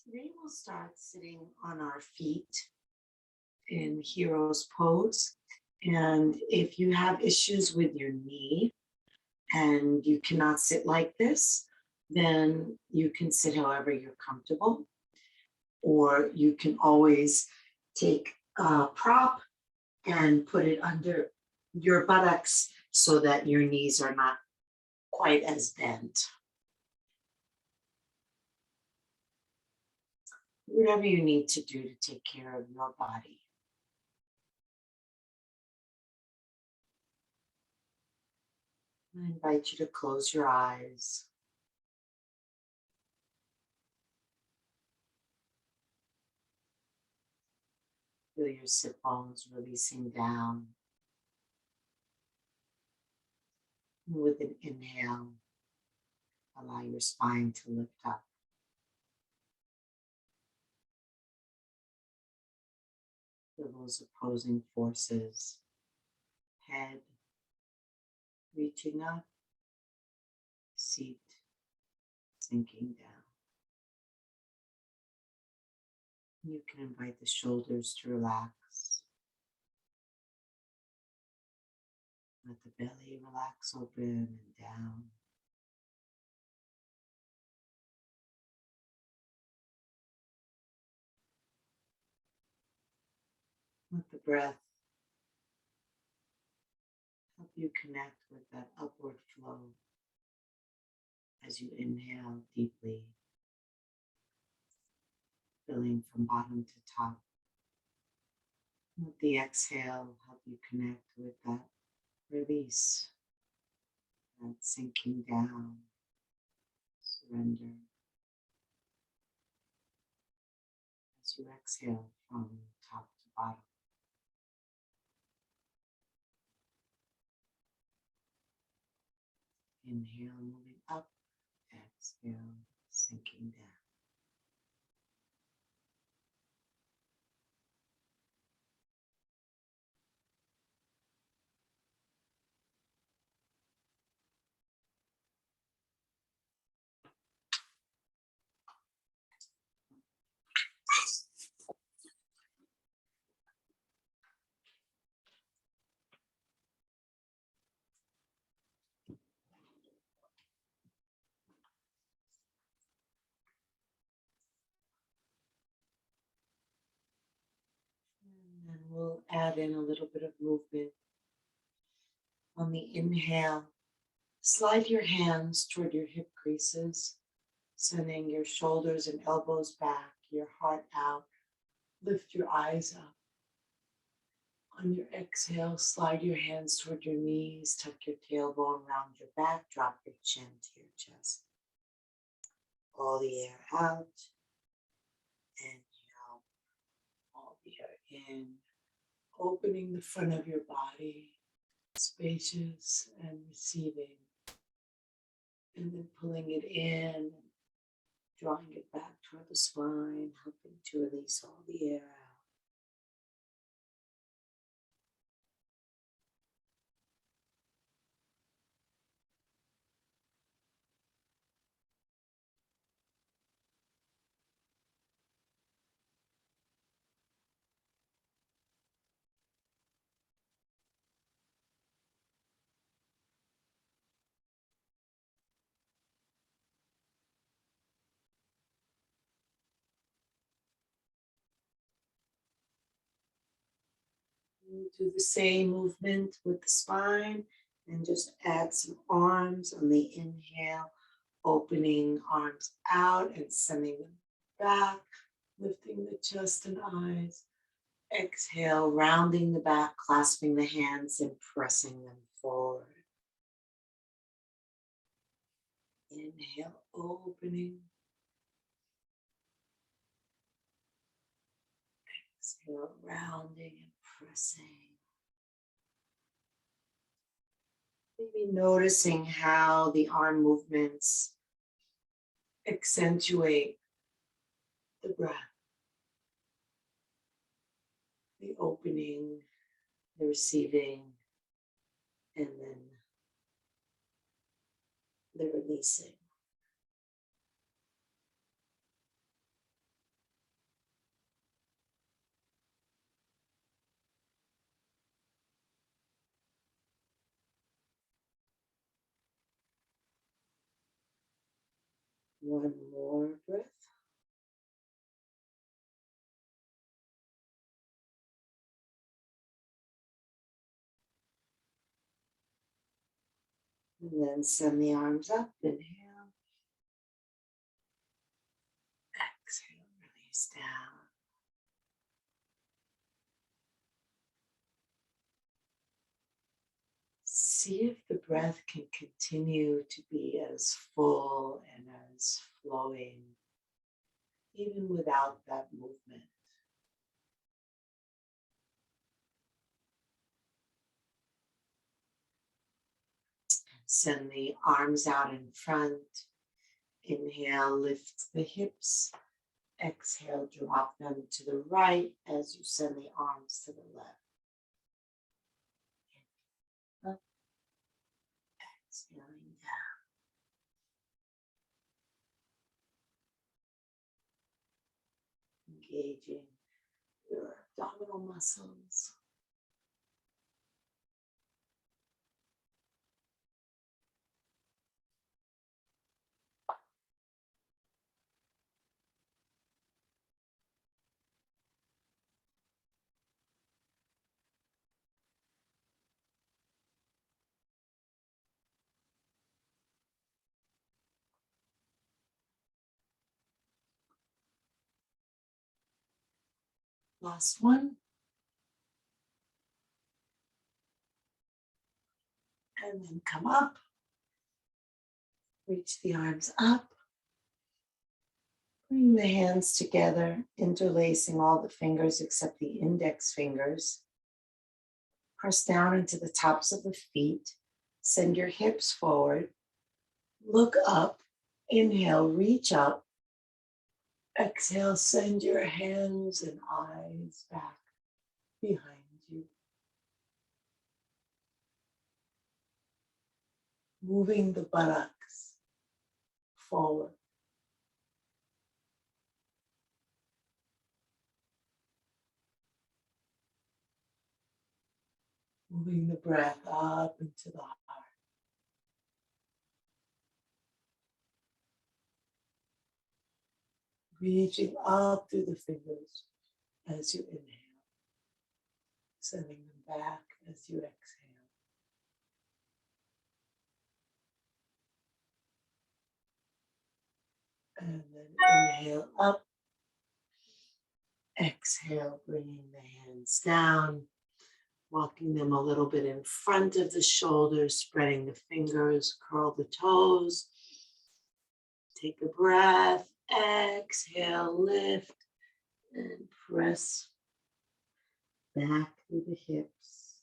Today we'll start sitting on our feet in hero's pose. And if you have issues with your knee and you cannot sit like this, then you can sit however you're comfortable. Or you can always take a prop and put it under your buttocks so that your knees are not quite as bent. Whatever you need to do to take care of your body. I invite you to close your eyes. Feel your sit bones releasing down. And with an inhale, allow your spine to lift up. Feel those opposing forces. Head reaching up, seat sinking down. You can invite the shoulders to relax. Let the belly relax open and down. Let the breath help you connect with that upward flow as you inhale deeply, filling from bottom to top. Let the exhale help you connect with that release, that sinking down, surrender. As you exhale from top to bottom. Inhale, moving up, exhale, sinking down. And then we'll add in a little bit of movement. On the inhale, slide your hands toward your hip creases, sending your shoulders and elbows back, your heart out. Lift your eyes up. On your exhale, slide your hands toward your knees, tuck your tailbone around your back, drop your chin to your chest. All the air out, inhale, all the air in, opening the front of your body, spacious and receiving, and then pulling it in, drawing it back toward the spine, helping to release all the air out. Do the same movement with the spine and just add some arms on the inhale, opening arms out and sending them back, lifting the chest and eyes. Exhale, rounding the back, clasping the hands and pressing them forward. Inhale, opening. Exhale, rounding and pressing. Maybe noticing how the arm movements accentuate the breath, the opening, the receiving, and then the releasing. One more breath. And then send the arms up. Inhale. Exhale. Release down. See if the breath can continue to be as full and as flowing, even without that movement. Send the arms out in front. Inhale, lift the hips. Exhale, drop them to the right as you send the arms to the left. Up, exhaling down. Engaging your abdominal muscles. Last one. And then come up. Reach the arms up. Bring the hands together, interlacing all the fingers except the index fingers. Press down into the tops of the feet. Send your hips forward. Look up. Inhale, reach up. Exhale, send your hands and eyes back behind you. Moving the buttocks forward. Moving the breath up into the heart. Reaching up through the fingers as you inhale. Sending them back as you exhale. And then inhale up. Exhale, bringing the hands down. Walking them a little bit in front of the shoulders, spreading the fingers, curl the toes. Take a breath, exhale, lift, and press back through the hips.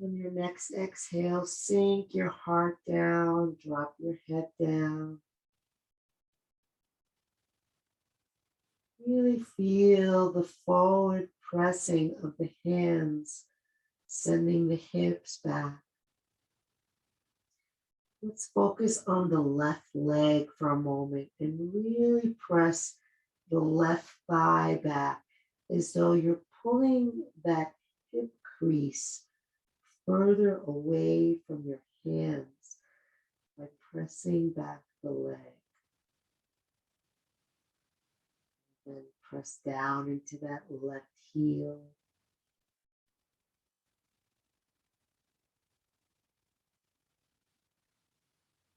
On your next exhale, sink your heart down, drop your head down. Really feel the forward pressing of the hands, sending the hips back. Let's focus on the left leg for a moment and really press the left thigh back as though you're pulling that hip crease further away from your hands by pressing back the leg. Then press down into that left heel.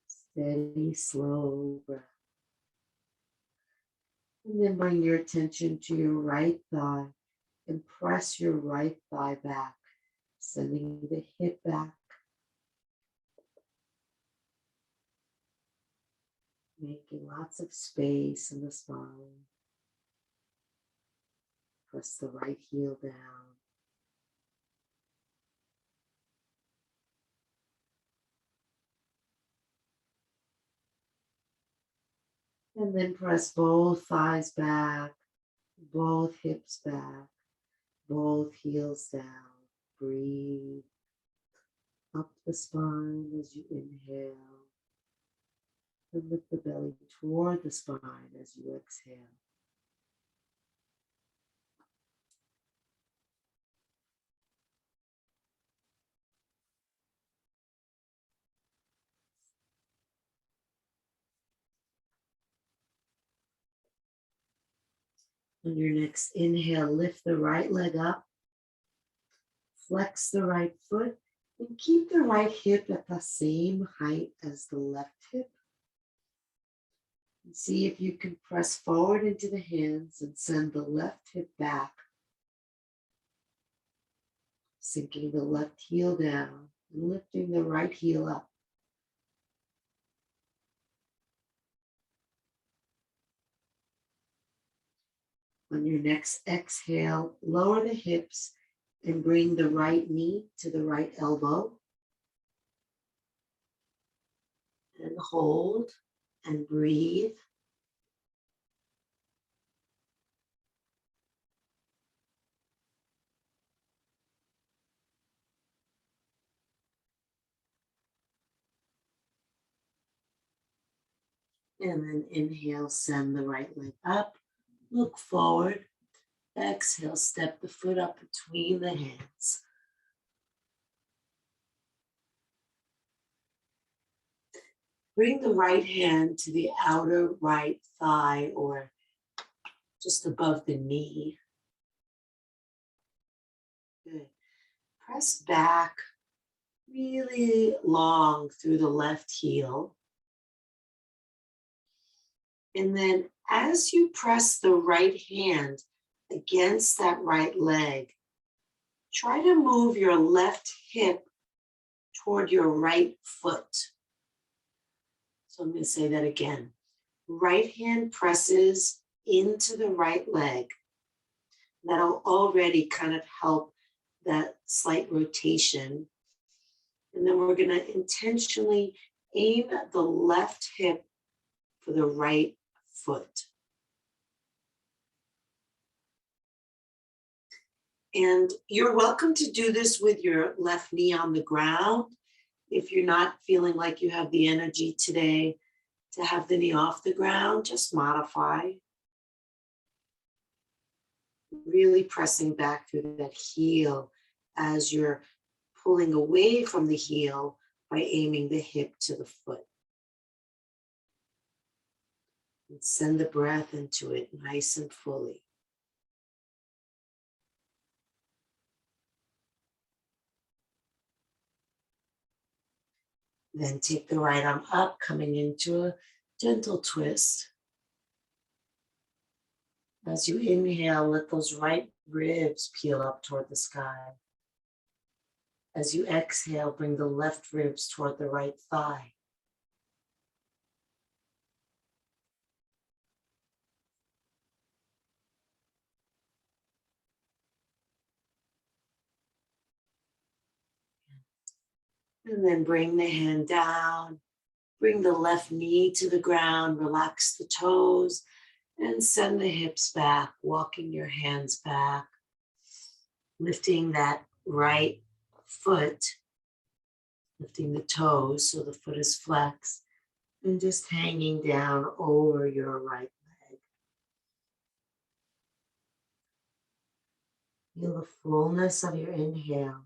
Steady, slow breath. And then bring your attention to your right thigh and press your right thigh back, sending the hip back. Making lots of space in the spine. Press the right heel down. And then press both thighs back, both hips back, both heels down. Breathe up the spine as you inhale. And lift the belly toward the spine as you exhale. On your next inhale, lift the right leg up, flex the right foot, and keep the right hip at the same height as the left hip. And see if you can press forward into the hands and send the left hip back, sinking the left heel down and lifting the right heel up. On your next exhale, lower the hips and bring the right knee to the right elbow. And hold and breathe. And then inhale, send the right leg up, look forward. Exhale, step the foot up between the hands. Bring the right hand to the outer right thigh or just above the knee. Good. Press back really long through the left heel. And then as you press the right hand against that right leg, try to move your left hip toward your right foot. So I'm going to say that again. Right hand presses into the right leg. That'll already kind of help that slight rotation. And then we're going to intentionally aim at the left hip for the right foot. And you're welcome to do this with your left knee on the ground. If you're not feeling like you have the energy today to have the knee off the ground, just modify. Really pressing back through that heel as you're pulling away from the heel by aiming the hip to the foot. And send the breath into it nice and fully. Then take the right arm up, coming into a gentle twist. As you inhale, let those right ribs peel up toward the sky. As you exhale, bring the left ribs toward the right thigh. And then bring the hand down. Bring the left knee to the ground. Relax the toes. And send the hips back, walking your hands back. Lifting that right foot. Lifting the toes so the foot is flexed. And just hanging down over your right leg. Feel the fullness of your inhale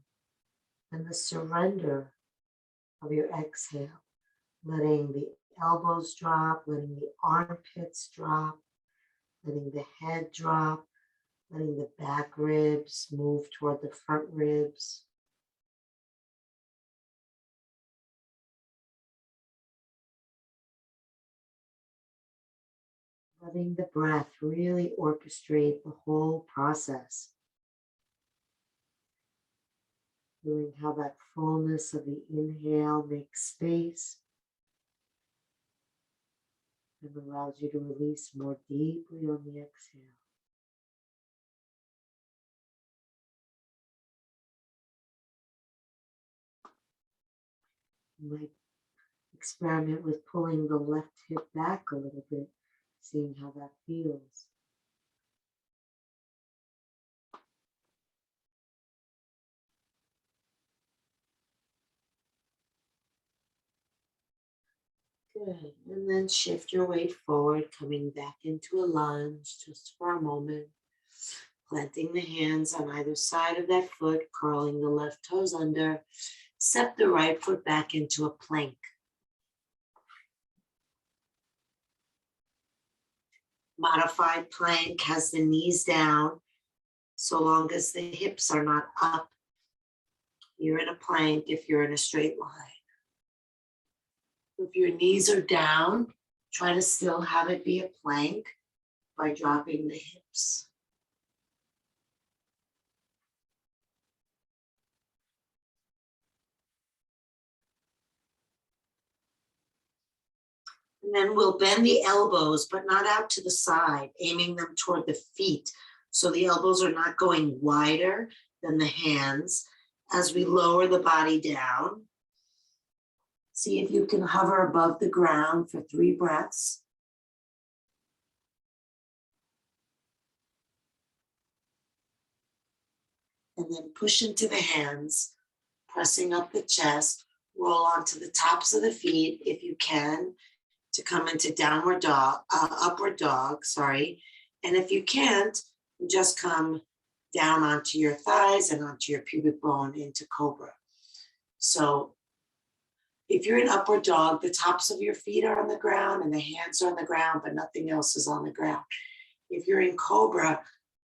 and the surrender of your exhale. Letting the elbows drop, letting the armpits drop, letting the head drop, letting the back ribs move toward the front ribs. Letting the breath really orchestrate the whole process. Feeling how that fullness of the inhale makes space and allows you to release more deeply on the exhale. You might experiment with pulling the left hip back a little bit, seeing how that feels. Good. And then shift your weight forward, coming back into a lunge just for a moment. Planting the hands on either side of that foot, curling the left toes under. Step the right foot back into a plank. Modified plank has the knees down, so long as the hips are not up. You're in a plank if you're in a straight line. If your knees are down, try to still have it be a plank by dropping the hips. And then we'll bend the elbows, but not out to the side, aiming them toward the feet. So the elbows are not going wider than the hands. As we lower the body down, see if you can hover above the ground for 3 breaths. And then push into the hands, pressing up the chest. Roll onto the tops of the feet if you can, to come into upward dog, sorry. And if you can't, just come down onto your thighs and onto your pubic bone into cobra. So if you're in upward dog, the tops of your feet are on the ground and the hands are on the ground, but nothing else is on the ground. If you're in cobra,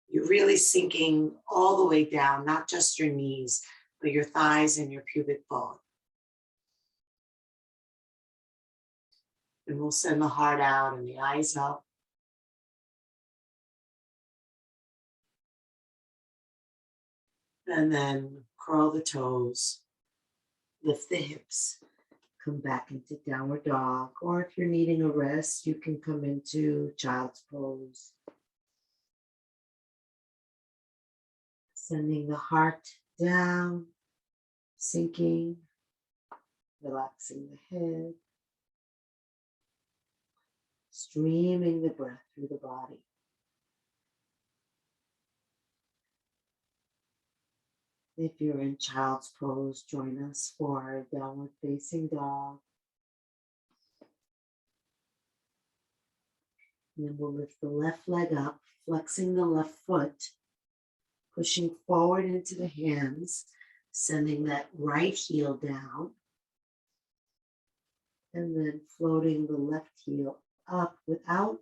you're really sinking all the way down, not just your knees, but your thighs and your pubic bone. And we'll send the heart out and the eyes up. And then curl the toes, lift the hips, come back into downward dog. Or if you're needing a rest, you can come into child's pose. Sending the heart down, sinking, relaxing the head, streaming the breath through the body. If you're in child's pose, join us for our downward facing dog. And then we'll lift the left leg up, flexing the left foot, pushing forward into the hands, sending that right heel down, and then floating the left heel up without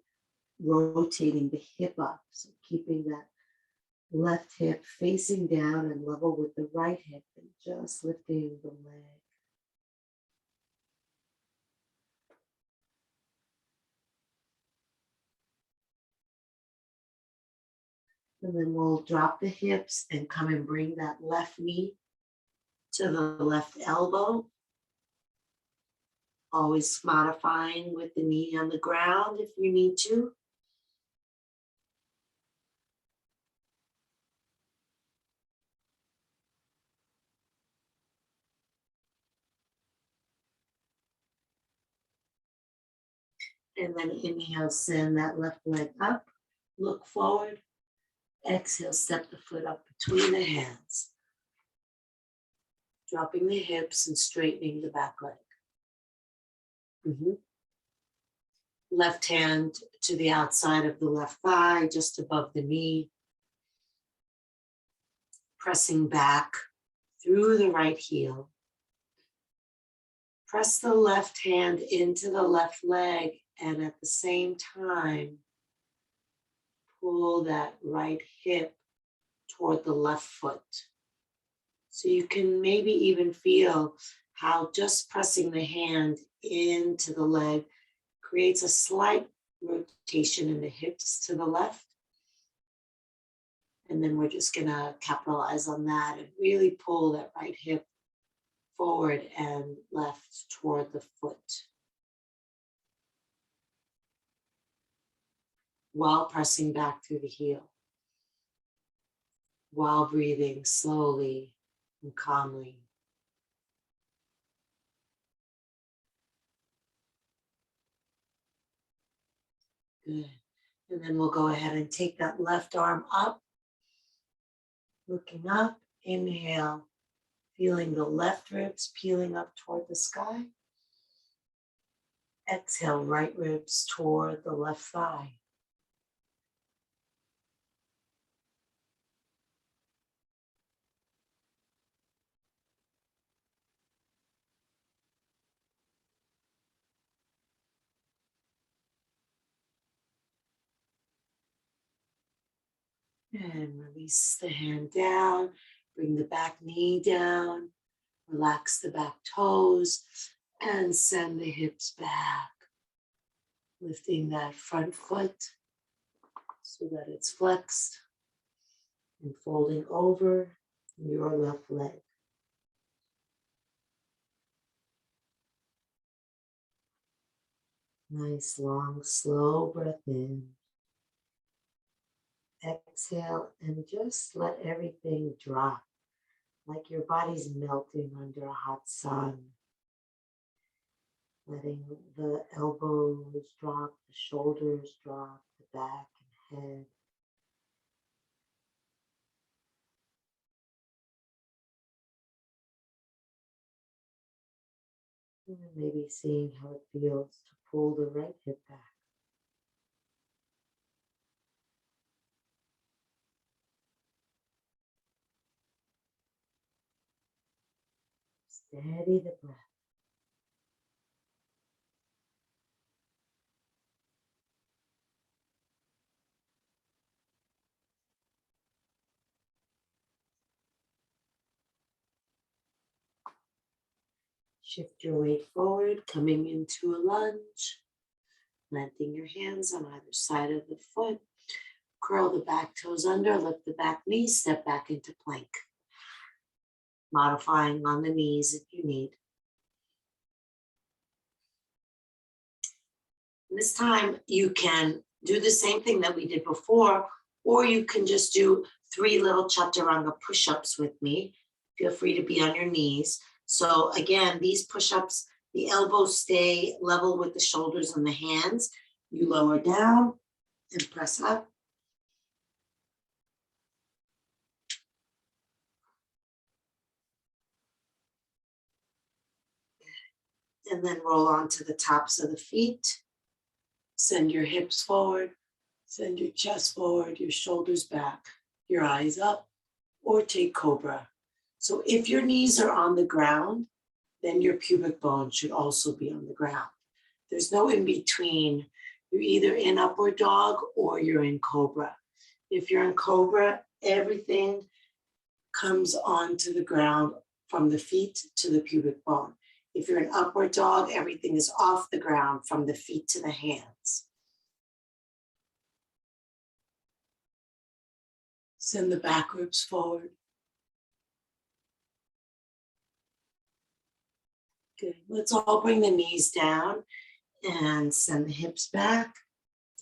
rotating the hip up. So keeping that left hip facing down and level with the right hip and just lifting the leg. And then we'll drop the hips and come and bring that left knee to the left elbow. Always modifying with the knee on the ground if you need to. And then inhale, send that left leg up, look forward. Exhale, step the foot up between the hands. Dropping the hips and straightening the back leg. Left hand to the outside of the left thigh, just above the knee. Pressing back through the right heel. Press the left hand into the left leg and at the same time, pull that right hip toward the left foot. So you can maybe even feel how just pressing the hand into the leg creates a slight rotation in the hips to the left. And then we're just gonna capitalize on that and really pull that right hip forward and left toward the foot, while pressing back through the heel, while breathing slowly and calmly. Good. And then we'll go ahead and take that left arm up, looking up, inhale, feeling the left ribs peeling up toward the sky. Exhale, right ribs toward the left thigh. And release the hand down. Bring the back knee down. Relax the back toes and send the hips back. Lifting that front foot so that it's flexed and folding over your left leg. Nice, long, slow breath in. Exhale and just let everything drop, like your body's melting under a hot sun. Letting the elbows drop, the shoulders drop, the back and head. And maybe seeing how it feels to pull the right hip back. Steady the breath. Shift your weight forward, coming into a lunge. Planting your hands on either side of the foot. Curl the back toes under, lift the back knees, step back into plank. Modifying on the knees if you need. This time you can do the same thing that we did before, or you can just do 3 little chaturanga push-ups with me. Feel free to be on your knees. So again, these push-ups, the elbows stay level with the shoulders and the hands. You lower down and press up. And then roll onto the tops of the feet. Send your hips forward. Send your chest forward, your shoulders back, your eyes up, or take cobra. So if your knees are on the ground, then your pubic bone should also be on the ground. There's no in between. You're either in upward dog or you're in cobra. If you're in cobra, everything comes onto the ground from the feet to the pubic bone. If you're in upward dog, everything is off the ground from the feet to the hands. Send the back ribs forward. Good. Let's all bring the knees down and send the hips back,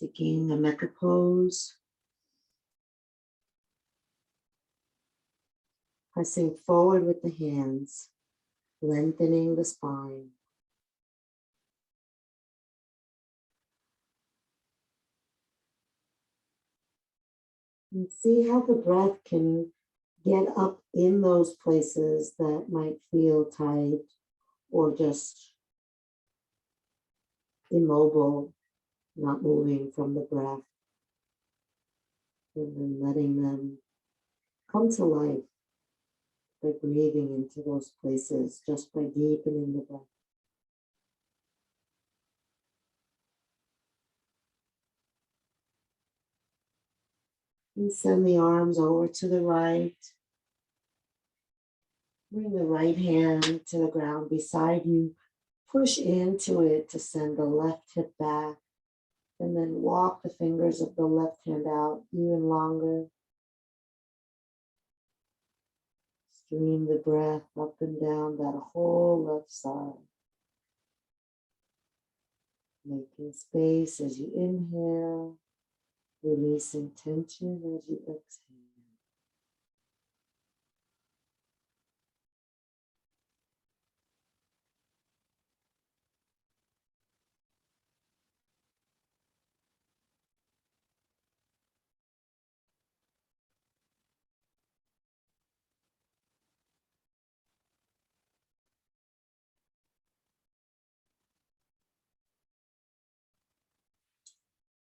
taking a mecha pose. Pressing forward with the hands, lengthening the spine. And see how the breath can get up in those places that might feel tight or just immobile, not moving from the breath. And then letting them come to life by breathing into those places, just by deepening the breath. And send the arms over to the right. Bring the right hand to the ground beside you. Push into it to send the left hip back. And then walk the fingers of the left hand out even longer. Stream the breath up and down that whole left side. Making space as you inhale. Releasing tension as you exhale.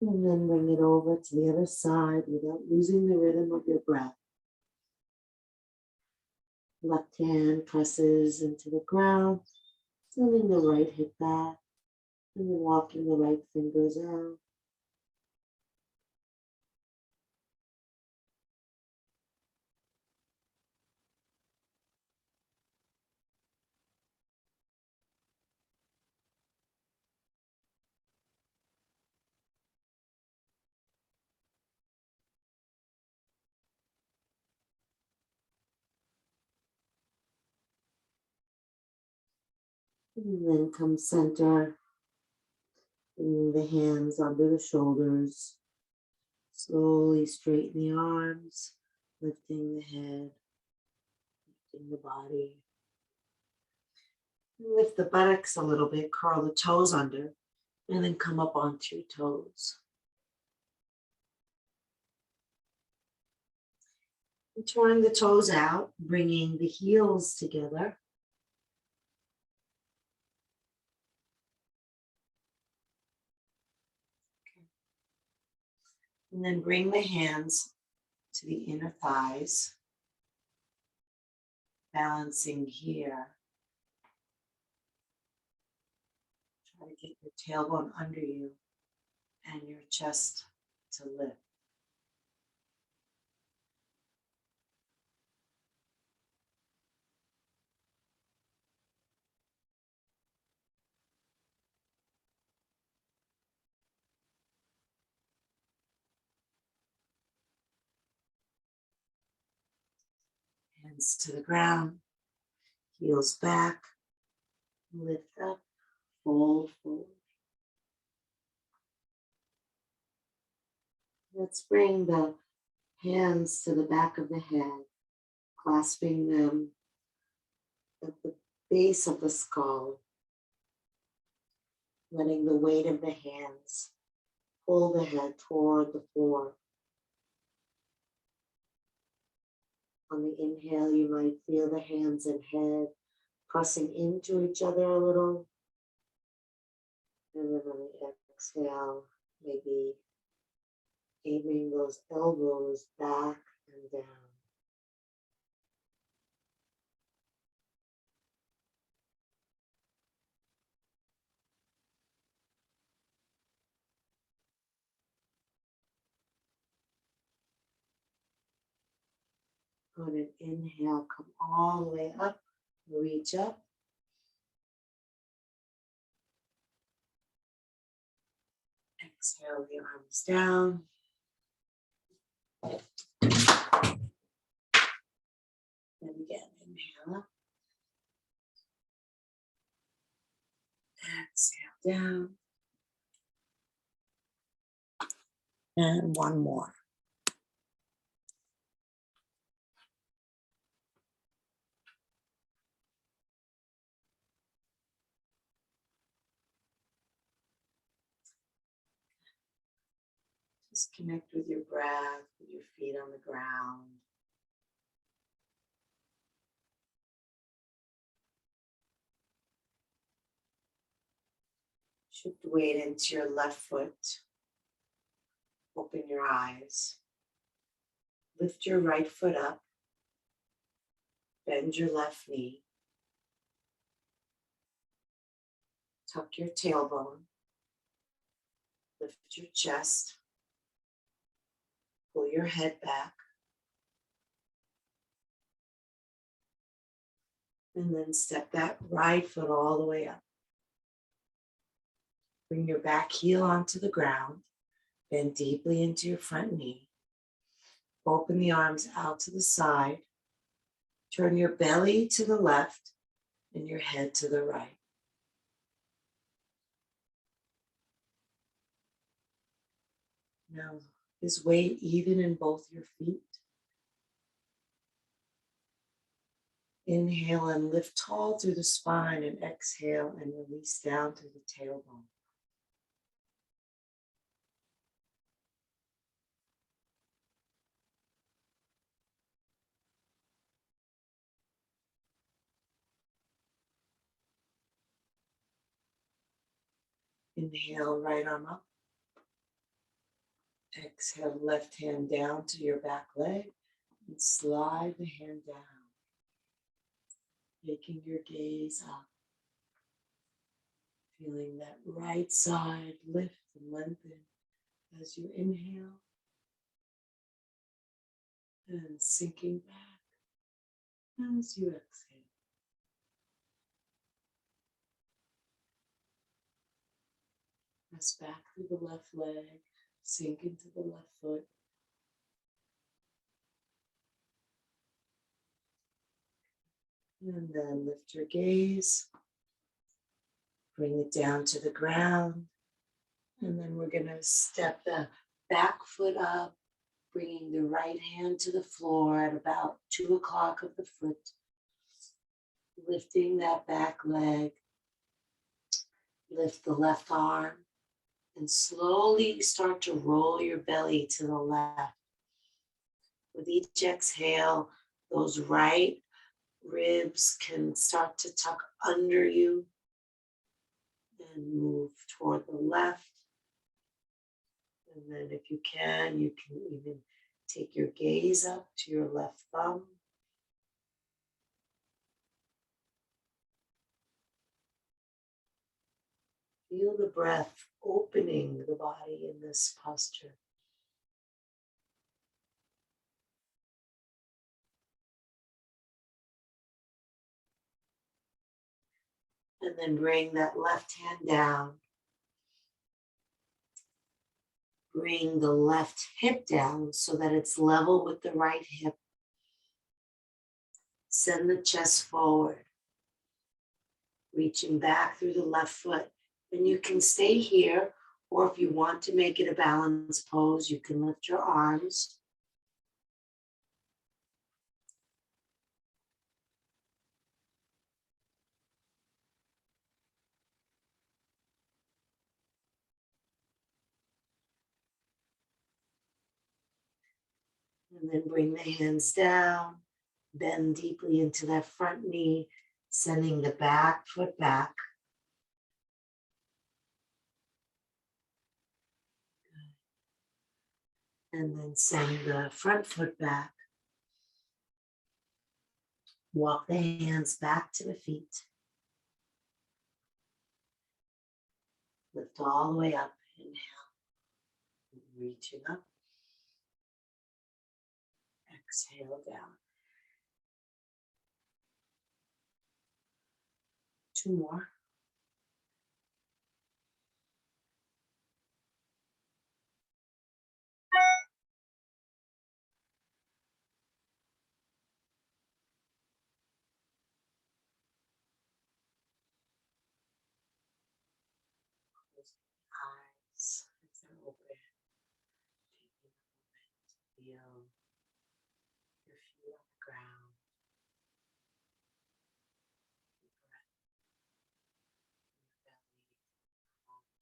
And then bring it over to the other side without losing the rhythm of your breath. Left hand presses into the ground, sending the right hip back, and then walking the right fingers out. And then come center, bringing the hands under the shoulders. Slowly straighten the arms, lifting the head, lifting the body. Lift the buttocks a little bit, curl the toes under, and then come up onto your toes. And turn the toes out, bringing the heels together. And then bring the hands to the inner thighs, balancing here. Try to get your tailbone under you and your chest to lift. Hands to the ground, heels back, lift up, fold forward. Let's bring the hands to the back of the head, clasping them at the base of the skull, letting the weight of the hands pull the head toward the floor. On the inhale, you might feel the hands and head pressing into each other a little. And then on the exhale, maybe aiming those elbows back and down. On an inhale, come all the way up, reach up. Exhale the arms down. And again, inhale up. Exhale down. And one more. Just connect with your breath, with your feet on the ground. Shift weight into your left foot. Open your eyes. Lift your right foot up. Bend your left knee. Tuck your tailbone. Lift your chest. Pull your head back. And then step that right foot all the way up. Bring your back heel onto the ground. Bend deeply into your front knee. Open the arms out to the side. Turn your belly to the left and your head to the right. Now, is weight even in both your feet? Inhale and lift tall through the spine, and exhale and release down through the tailbone. Inhale, right arm up. Exhale, left hand down to your back leg and slide the hand down, taking your gaze up. Feeling that right side lift and lengthen as you inhale and sinking back as you exhale. Press back through the left leg, sink into the left foot. And then lift your gaze Bring it down to the ground. And then we're going to step the back foot up, bringing the right hand to the floor at about 2 o'clock of the foot. Lifting that back leg. Lift the left arm and slowly start to roll your belly to the left. With each exhale, those right ribs can start to tuck under you and move toward the left. And then if you can even take your gaze up to your left thumb. Feel the breath opening the body in this posture. And then bring that left hand down. Bring the left hip down so that it's level with the right hip. Send the chest forward. Reaching back through the left foot. And you can stay here, or if you want to make it a balanced pose, you can lift your arms. And then bring the hands down, bend deeply into that front knee, sending the back foot back. And then send the front foot back. Walk the hands back to the feet. Lift all the way up, inhale. Reaching up. Exhale down. 2 more. Close the eyes as they're open. Taking a moment to feel your feet on the ground. Deep breath in your belly.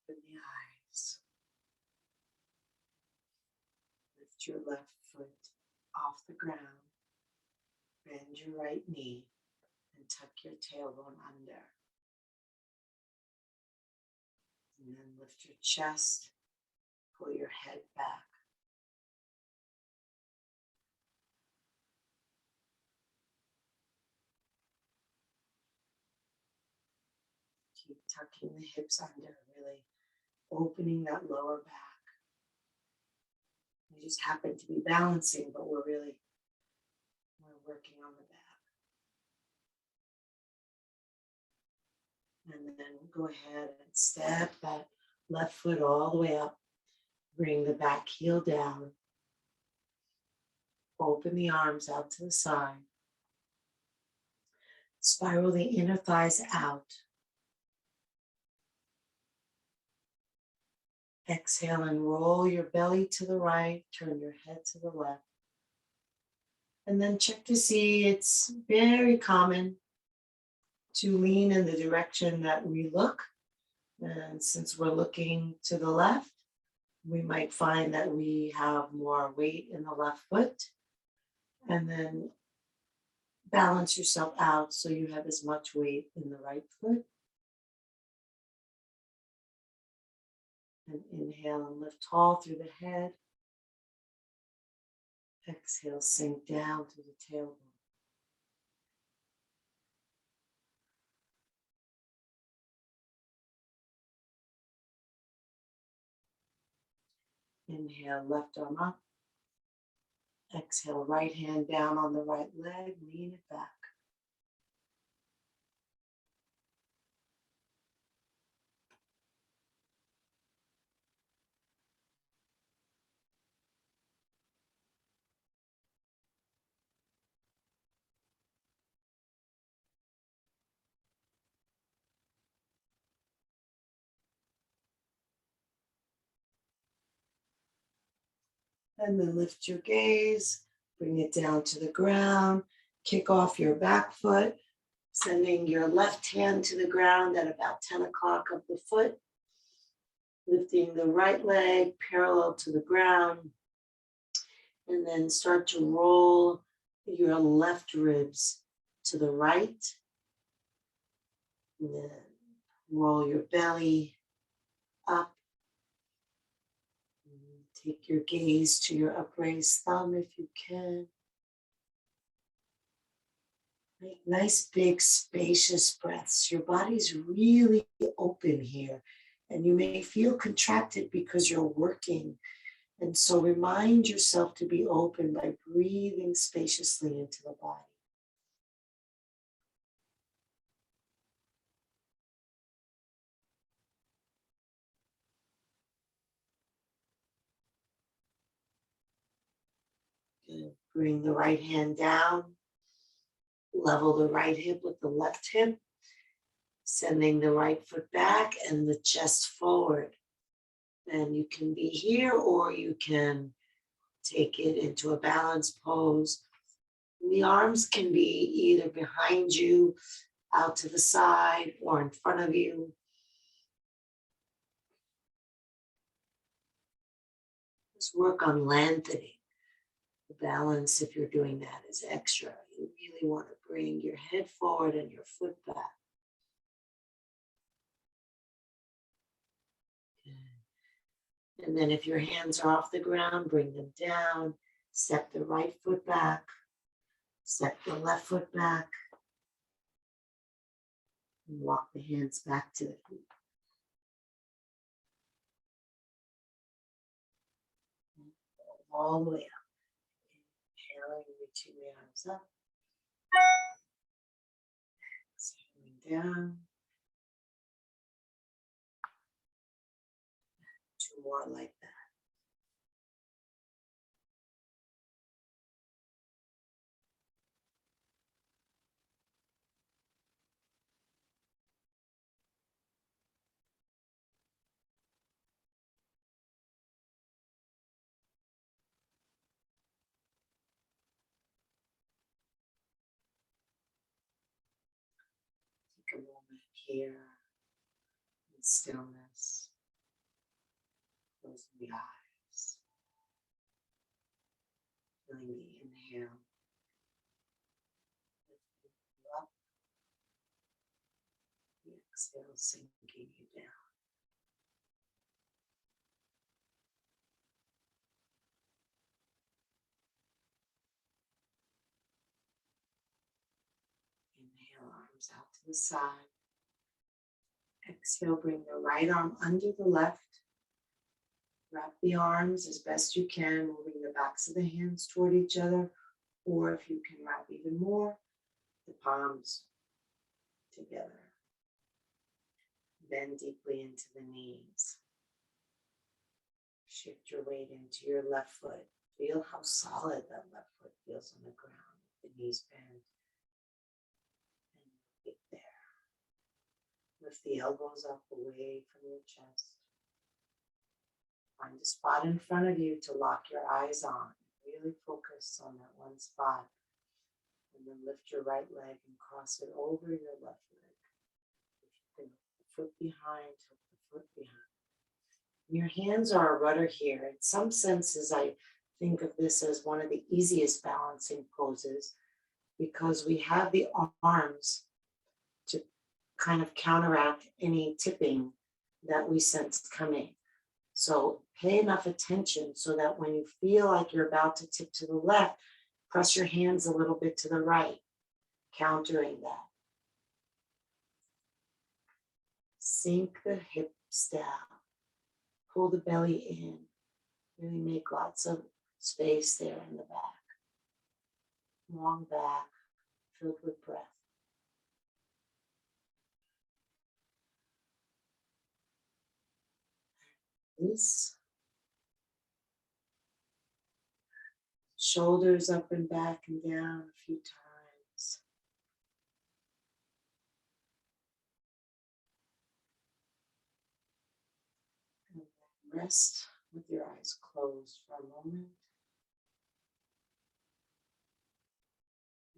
Open the eyes. Lift your left foot off the ground. Bend your right knee and tuck your tailbone under. And then lift your chest, pull your head back. Keep tucking the hips under, really opening that lower back. You just happen to be balancing, but we're working on the back. And then go ahead and step that left foot all the way up. Bring the back heel down. Open the arms out to the side. Spiral the inner thighs out. Exhale and roll your belly to the right. Turn your head to the left. And then check to see, it's very common to lean in the direction that we look. And since we're looking to the left, we might find that we have more weight in the left foot. And then balance yourself out so you have as much weight in the right foot. And inhale and lift tall through the head. Exhale, sink down to the tailbone. Inhale, left arm up. Exhale, right hand down on the right leg, lean it back. And then lift your gaze, bring it down to the ground, kick off your back foot, sending your left hand to the ground at about 10 o'clock of the foot, lifting the right leg parallel to the ground, and then start to roll your left ribs to the right, and then roll your belly up. Take your gaze to your upraised thumb if you can. Make nice, big, spacious breaths. Your body's really open here, and you may feel contracted because you're working. And so remind yourself to be open by breathing spaciously into the body. Good. Bring the right hand down. Level the right hip with the left hip. Sending the right foot back and the chest forward. And you can be here or you can take it into a balanced pose. The arms can be either behind you, out to the side, or in front of you. Just work on lengthening. The balance, if you're doing that, is extra. You really want to bring your head forward and your foot back. And then if your hands are off the ground, bring them down. Step the right foot back. Step the left foot back. And walk the hands back to the feet. All the way up. Inhaling, reaching the arms up. Exhaling down. 2 more like that. Take a moment here in stillness. Closing the eyes. Feeling the inhale. Lifting you up. The exhale sinking you down. Inhale, arms out to the side. Exhale, bring the right arm under the left. Wrap the arms as best you can, moving the backs of the hands toward each other, or if you can wrap even more, the palms together. Bend deeply into the knees. Shift your weight into your left foot. Feel how solid that left foot feels on the ground. The knees bend. And get there. Lift the elbows up away from your chest. Find a spot in front of you to lock your eyes on. Really focus on that one spot. And then lift your right leg and cross it over your left leg. If you can hook the foot behind, hook the foot behind. Your hands are a rudder here. In some senses, I think of this as one of the easiest balancing poses because we have the arms to kind of counteract any tipping that we sense coming. So pay enough attention so that when you feel like you're about to tip to the left, press your hands a little bit to the right, countering that. Sink the hips down. Pull the belly in. Really make lots of space there in the back. Long back, filled with breath. Release. Shoulders up and back and down a few times. And then rest with your eyes closed for a moment.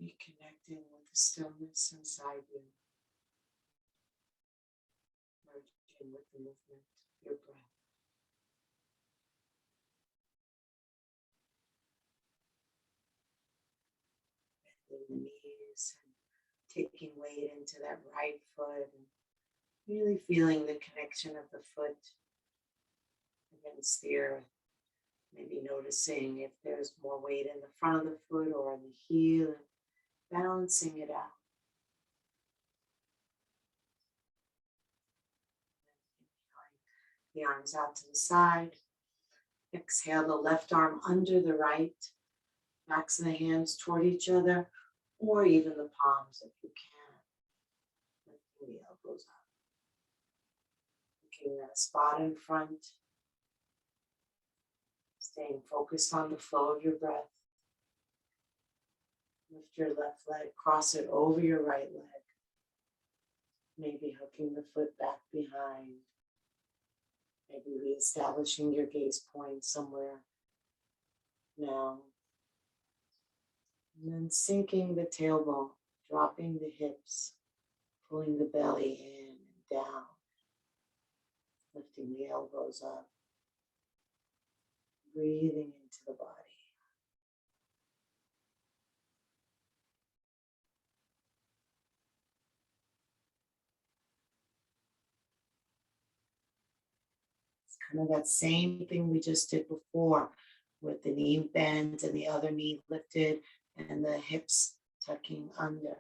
Reconnecting with the stillness inside you, merging with the movement of your breath. Bending the knees and taking weight into that right foot and really feeling the connection of the foot against the earth. Maybe noticing if there's more weight in the front of the foot or in the heel, and balancing it out. The arms out to the side. Exhale the left arm under the right. Backs of the hands toward each other, or even the palms if you can. Lifting the elbows up. Looking at a spot in front. Staying focused on the flow of your breath. Lift your left leg, cross it over your right leg. Maybe hooking the foot back behind. Maybe reestablishing your gaze point somewhere now. And then sinking the tailbone, dropping the hips, pulling the belly in and down. Lifting the elbows up. Breathing into the body. It's kind of that same thing we just did before with the knee bent and the other knee lifted and the hips tucking under.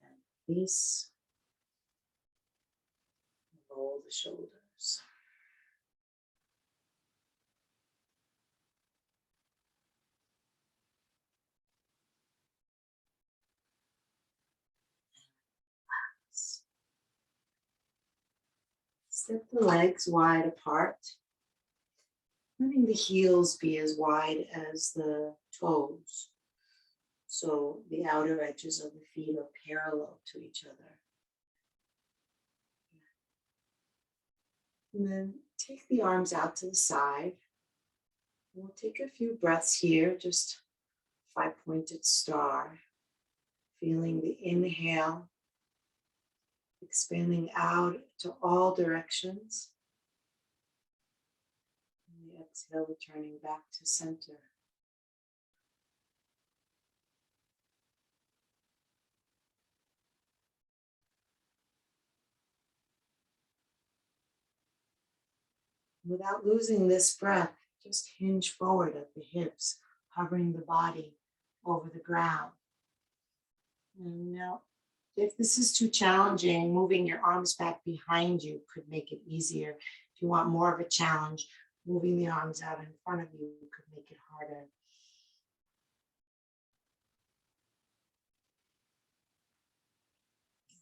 And release. Roll the shoulders. Step the legs wide apart, letting the heels be as wide as the toes. So the outer edges of the feet are parallel to each other. And then take the arms out to the side. We'll take a few breaths here, just 5-pointed star. Feeling the inhale, expanding out to all directions. And the exhale, returning back to center. Without losing this breath, just hinge forward at the hips, hovering the body over the ground. And now, if this is too challenging, moving your arms back behind you could make it easier. If you want more of a challenge, moving the arms out in front of you could make it harder.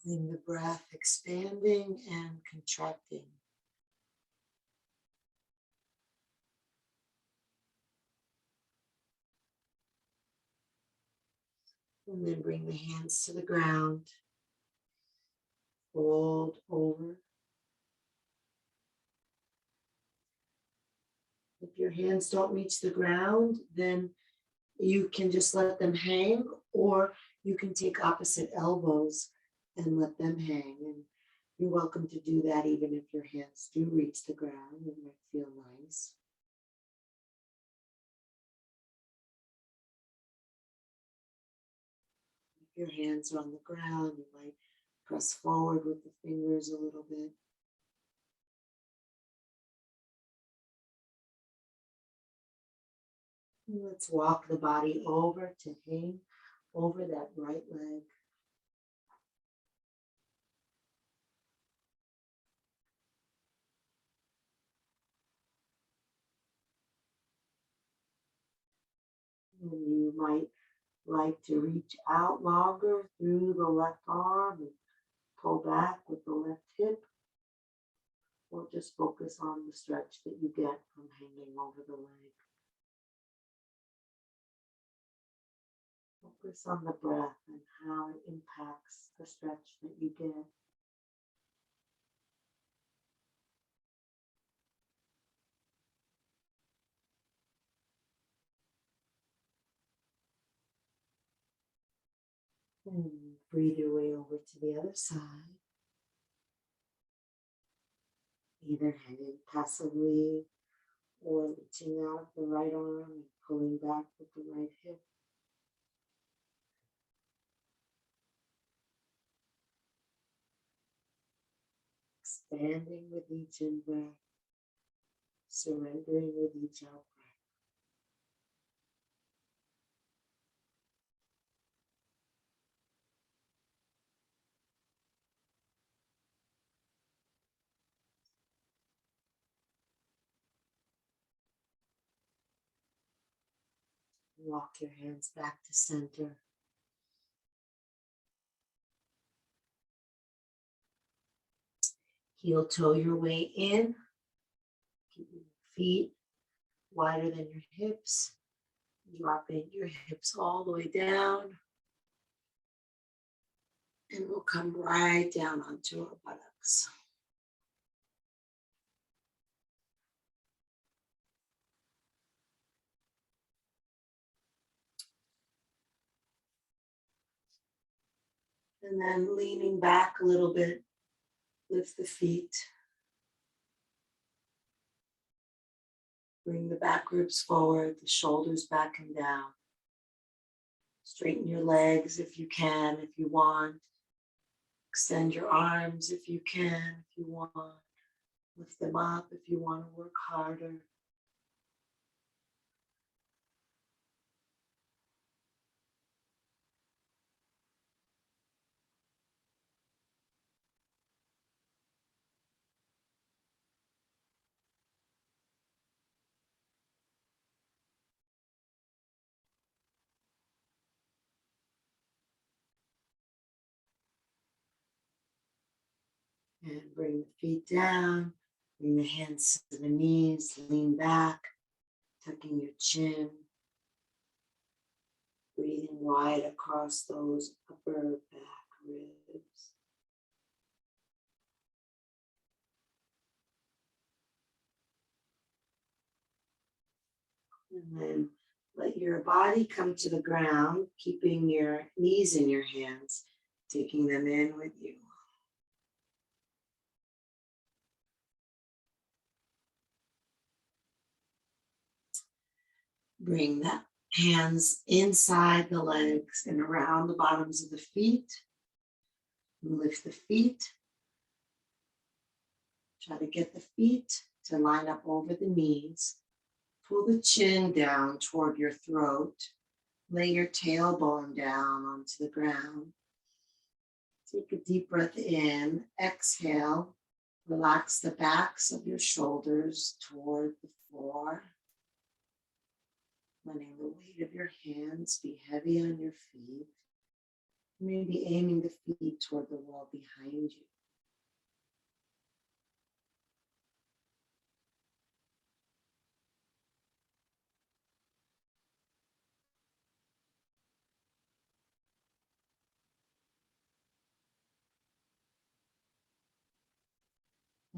Feeling the breath expanding and contracting. And then bring the hands to the ground. Fold over. If your hands don't reach the ground, then you can just let them hang, or you can take opposite elbows and let them hang. And you're welcome to do that even if your hands do reach the ground. It might feel nice. If your hands are on the ground, you might press forward with the fingers a little bit. And let's walk the body over to hang over that right leg. And you might like to reach out longer through the left arm and pull back with the left hip, or just focus on the stretch that you get from hanging over the leg. Focus on the breath and how it impacts the stretch that you get. And breathe your way over to the other side. Either hanging passively or reaching out the right arm and pulling back with the right hip. Expanding with each in-breath, surrendering with each out-breath. Walk your hands back to center. Heel toe your way in. Keeping your feet wider than your hips. Dropping your hips all the way down. And we'll come right down onto our buttocks. And then leaning back a little bit, lift the feet. Bring the back ribs forward, the shoulders back and down. Straighten your legs if you can, if you want. Extend your arms if you can, if you want. Lift them up if you want to work harder. And bring the feet down. Bring the hands to the knees. Lean back, tucking your chin. Breathing wide across those upper back ribs. And then let your body come to the ground, keeping your knees in your hands, taking them in with you. Bring the hands inside the legs and around the bottoms of the feet. Lift the feet. Try to get the feet to line up over the knees. Pull the chin down toward your throat. Lay your tailbone down onto the ground. Take a deep breath in. Exhale. Relax the backs of your shoulders toward the floor. Letting the weight of your hands be heavy on your feet. Maybe aiming the feet toward the wall behind you.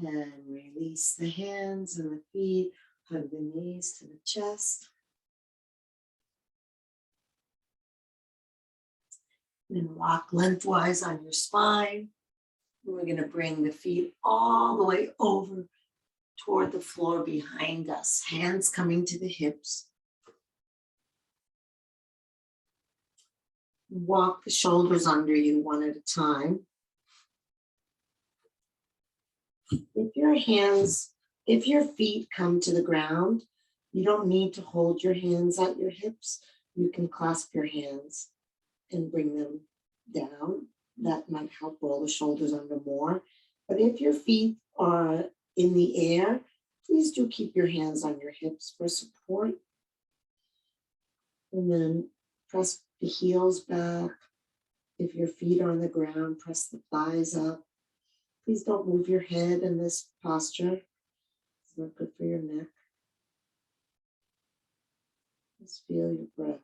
And release the hands and the feet. Hug the knees to the chest. Then rock lengthwise on your spine. We're going to bring the feet all the way over toward the floor behind us. Hands coming to the hips. Walk the shoulders under you one at a time. If your feet come to the ground, you don't need to hold your hands at your hips. You can clasp your hands and bring them down. That might help roll the shoulders under more. But if your feet are in the air, please do keep your hands on your hips for support. And then press the heels back. If your feet are on the ground, press the thighs up. Please don't move your head in this posture. It's not good for your neck. Just feel your breath.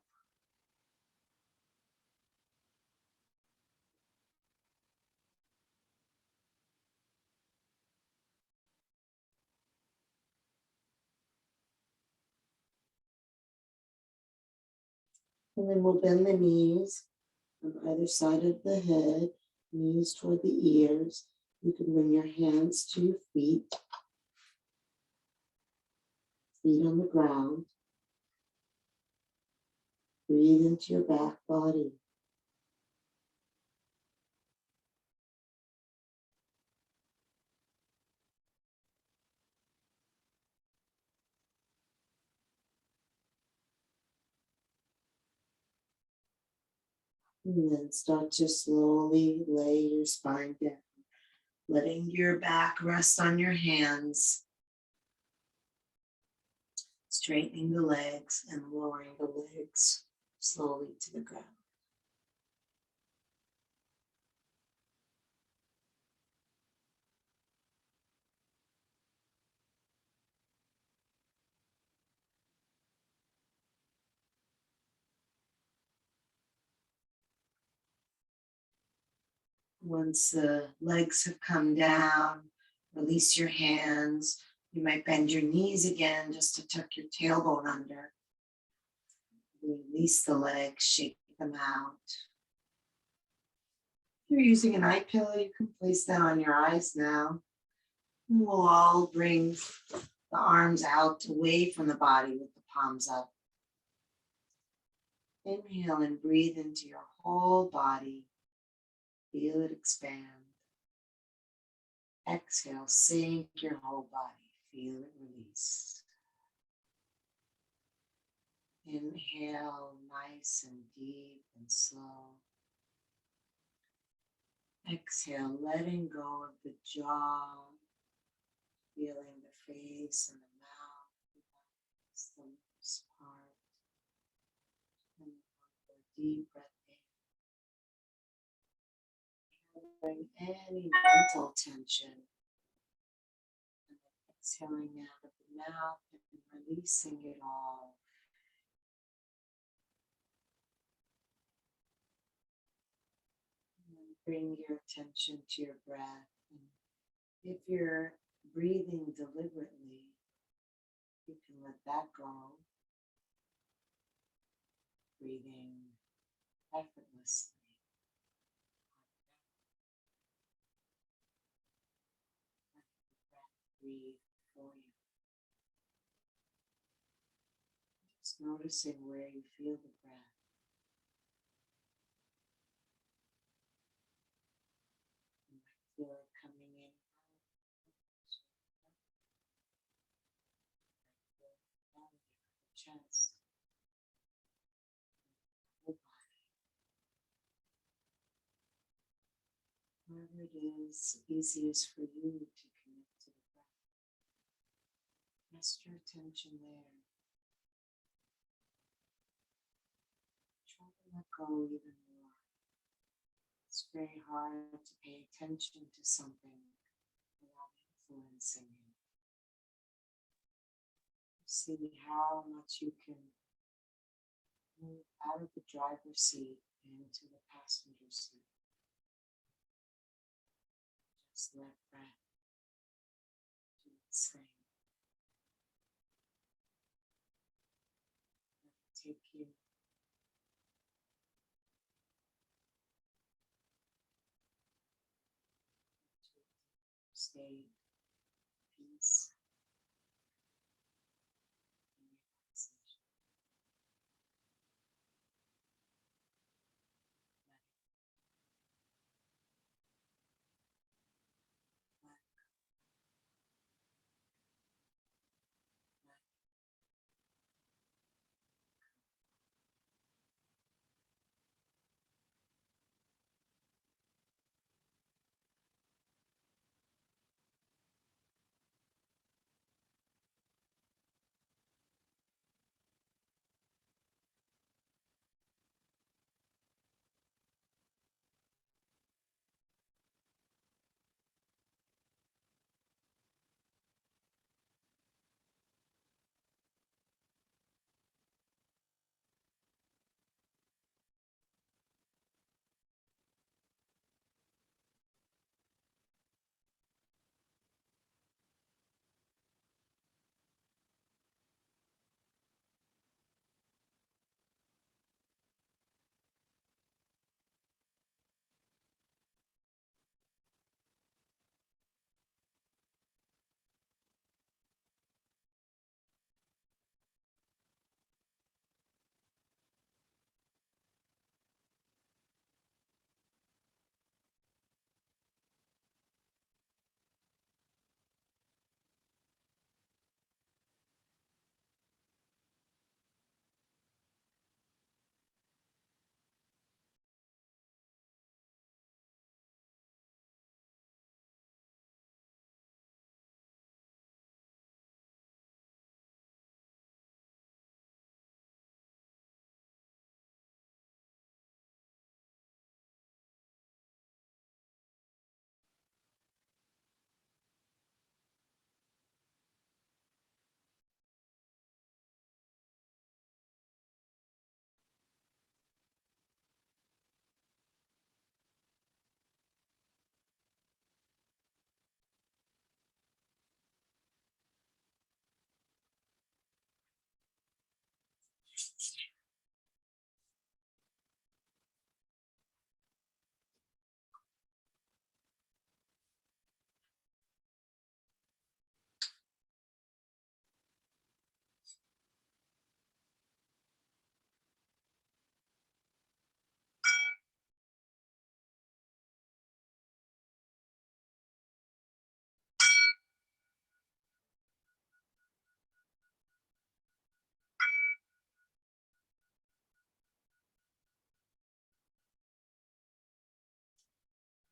And then we'll bend the knees On either side of the head, knees toward the ears. You can bring your hands to your feet, feet on the ground. Breathe into your back body. And then start to slowly lay your spine down, letting your back rest on your hands, straightening the legs and lowering the legs slowly to the ground. Once the legs have come down, release your hands. You might bend your knees again just to tuck your tailbone under. Release the legs, shake them out. If you're using an eye pillow, you can place that on your eyes now. And we'll all bring the arms out away from the body with the palms up. Inhale and breathe into your whole body. Feel it expand. Exhale, sink your whole body. Feel it release. Inhale, nice and deep and slow. Exhale, letting go of the jaw, feeling the face and the mouth, the lips part. And a deep breath in. Bring any mental tension. And then exhaling out of the mouth and releasing it all. And bring your attention to your breath. And if you're breathing deliberately, you can let that go. Breathing effortlessly. Let the breath breathe for you. Just noticing where you feel the breath. You might feel it coming in. Chest, whole body. Wherever it is easiest for you to connect to the breath. Rest your attention there. Try to let go even more. It's very hard to pay attention to something without influencing you. See how much you can move out of the driver's seat into the passenger seat. Just let breath do its thing. Let it take you to a state of peace and relaxation. Let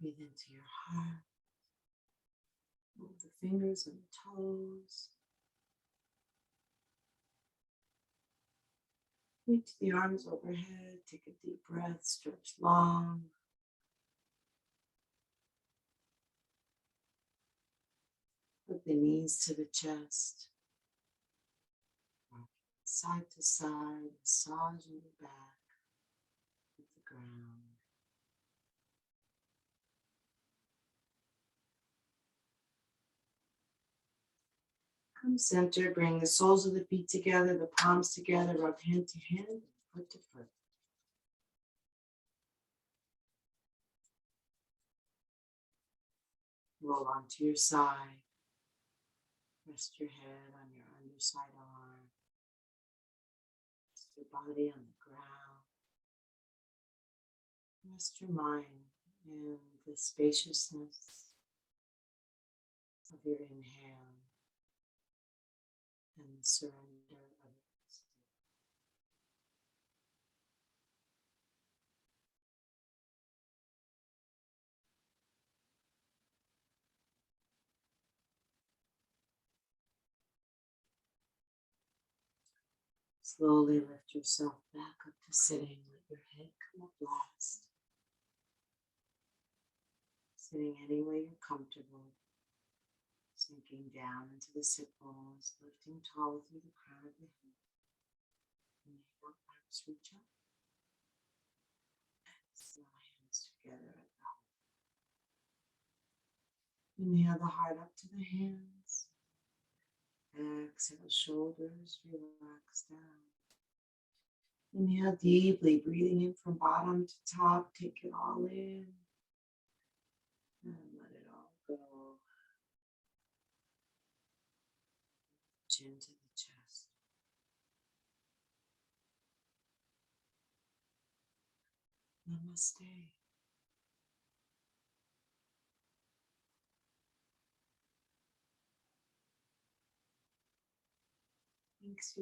Breathe into your heart. Move the fingers and the toes. Reach the arms overhead. Take a deep breath. Stretch long. Put the knees to the chest. Side to side. Massaging the back with the ground. Come center, bring the soles of the feet together, the palms together, rub hand to hand, foot to foot. Roll onto your side. Rest your head on your underside arm. Rest your body on the ground. Rest your mind in the spaciousness of your inhale and the surrender of your exhale. Slowly lift yourself back up to sitting. Let your head come up last. Sitting any way you're comfortable. Sinking down into the sit bones, lifting tall through the crown of the head. Inhale, arms reach up. Exhale, hands together at the heart. Inhale the heart up to the hands. Exhale, shoulders relax down. Inhale deeply, breathing in from bottom to top. Take it all in. And let it all go. Chin to the chest. Namaste. Thanks.